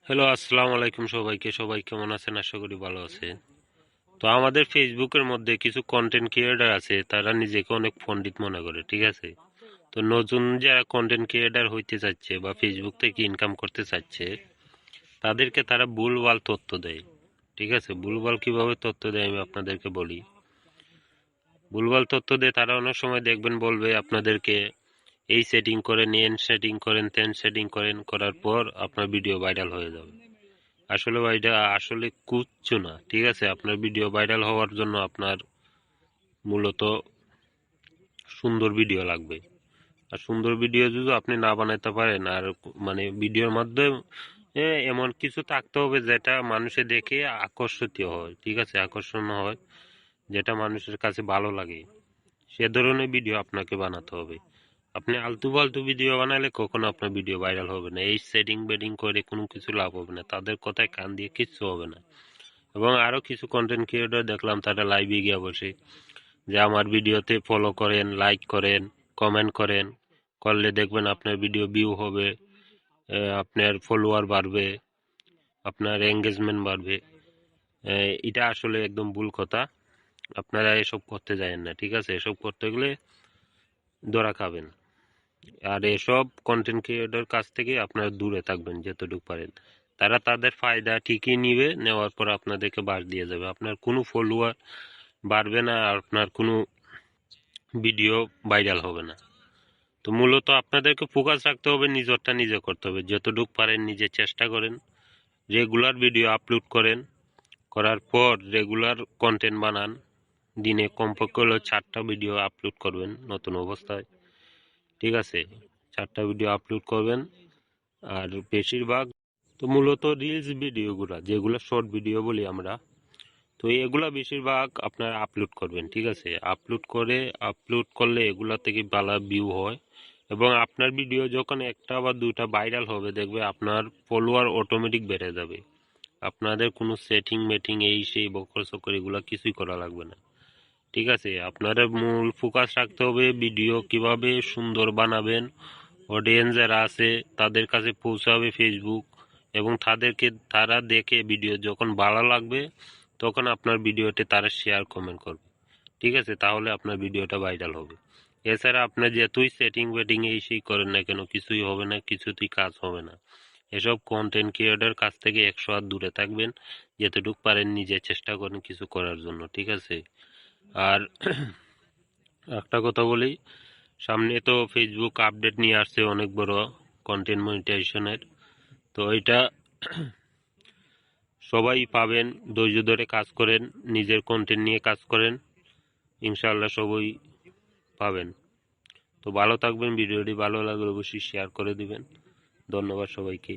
Hello, আসসালামু আলাইকুম সবাইকে। সবাই কেমন আছেন? আশা করি ভালো আছেন। তো আমাদের ফেসবুকের মধ্যে কিছু কন্টেন্ট ক্রিয়েটর আছে, তারা নিজেকে অনেক পণ্ডিত মনে করে, ঠিক আছে? তো নতুন যারা কন্টেন্ট ক্রিয়েটর হইতে চাচ্ছে বা ফেসবুক থেকে ইনকাম করতে চাচ্ছে, তাদেরকে তারা ভুলভাল তথ্য দেয়, ঠিক আছে? ভুলভাল কিভাবে তথ্য দেয় আমি আপনাদেরকে বলি। ভুলভাল তথ্য দিয়ে তারা অনেক সময় দেখবেন বলবে আপনাদেরকে এই সেটিং করেন, এন সেটিং করেন, তেন সেটিং করেন, করার পর আপনার ভিডিও ভাইরাল হয়ে যাবে। আসলে ভাইটা আসলে কিচ্ছু না, ঠিক আছে? আপনার ভিডিও ভাইরাল হওয়ার জন্য আপনার মূলত সুন্দর ভিডিও লাগবে। আর সুন্দর ভিডিও যদি আপনি না বানাইতে পারেন, আর মানে ভিডিওর মাধ্যমে এমন কিছু থাকতে হবে যেটা মানুষে দেখে আকর্ষিত হয়, ঠিক আছে? আকর্ষণ হয়, যেটা মানুষের কাছে ভালো লাগে, সে ধরনের ভিডিও আপনাকে বানাতে হবে। আপনি আলতু ফালতু ভিডিও বানালে কখনো আপনার ভিডিও ভাইরাল হবে না। এই সেটিং বেটিং করে কোনো কিছু লাভ হবে না, তাদের কথায় কান দিয়ে কিচ্ছু হবে না। এবং আরো কিছু কন্টেন্ট ক্রিয়েটর দেখলাম তারা লাইভে গিয়ে বসে যে আমার ভিডিওতে ফলো করেন, লাইক করেন, কমেন্ট করেন, করলে দেখবেন আপনার ভিডিও ভিউ হবে, আপনার ফলোয়ার বাড়বে, আপনার এঙ্গেজমেন্ট বাড়বে। এটা আসলে একদম ভুল কথা। আপনারা এসব করতে যাবেন না, ঠিক আছে? এসব করতে গেলে ধরা খাবেন। আর এসব কন্টেন্ট ক্রিয়েটর কাছ থেকে আপনারা দূরে থাকবেন যতটুকু পারেন। তারা তাদের ফায়দা ঠিকই নিবে, নেওয়ার পর আপনাদেরকে বাদ দিয়ে যাবে। আপনার কোনো ফলোয়ার বাড়বে না, আর আপনার কোনো ভিডিও ভাইরাল হবে না। তো মূলত আপনাদেরকে ফোকাস রাখতে হবে, নিজেরটা নিজে করতে হবে। যতটুকু পারেন নিজে চেষ্টা করেন, রেগুলার ভিডিও আপলোড করেন, করার পর রেগুলার কন্টেন্ট বানান। দিনে কমপক্ষে হলো 4টা ভিডিও আপলোড করবেন নতুন অবস্থায়, ঠিক আছে? 4টা ভিডিও আপলোড করবেন। আর বেশিরভাগ তো মূলত রিলস ভিডিওগুলা, যেগুলো শর্ট ভিডিও বলি আমরা, তো এগুলা বেশিরভাগ আপনার আপলোড করবেন, ঠিক আছে? আপলোড করলে এগুলা থেকে ভালো ভিউ হয়, এবং আপনার ভিডিও যখন একটা বা দুটা ভাইরাল হবে দেখবে আপনার ফলোয়ার অটোমেটিক বেড়ে যাবে। আপনাদের কোনো সেটিং মেটিং এই সেই বকর সকর এগুলা কিছুই করা লাগবে না, ঠিক আছে? আপনাদের মূল ফোকাস রাখতে হবে ভিডিও কিভাবে সুন্দর বানাবেন, অডিয়েন্স যারা আছে তাদের কাছে পৌঁছাবে ফেসবুক, এবং তারা দেখে ভিডিও যখন ভালো লাগবে তখন আপনার ভিডিওতে তারা শেয়ার কমেন্ট করবে, ঠিক আছে? তাহলে আপনার ভিডিওটা ভাইরাল হবে। এছাড়া আপনার যতই সেটিং বেটিং এই সেই করেন না কেন, কিছুই হবে না, কিছুতেই কাজ হবে না। এসব কন্টেন্ট ক্রিয়েটর কাছ থেকে 100 হাত দূরে থাকবেন। যতটুকু পারেন নিজে চেষ্টা করেন কিছু করার জন্য, ঠিক আছে? আর একটা কথা বলি, সামনে তো ফেসবুক আপডেট নিয়ে আসছে অনেক বড়, কন্টেন্ট মনিটাইজেশনের। তো এটা সবাই পাবেন, ধৈর্য ধরে কাজ করেন, নিজের কন্টেন্ট নিয়ে কাজ করেন, ইনশাআল্লাহ সবই পাবেন। তো ভালো থাকবেন। ভিডিওটি ভালো লাগলে অবশ্যই শেয়ার করে দিবেন। ধন্যবাদ সবাইকে।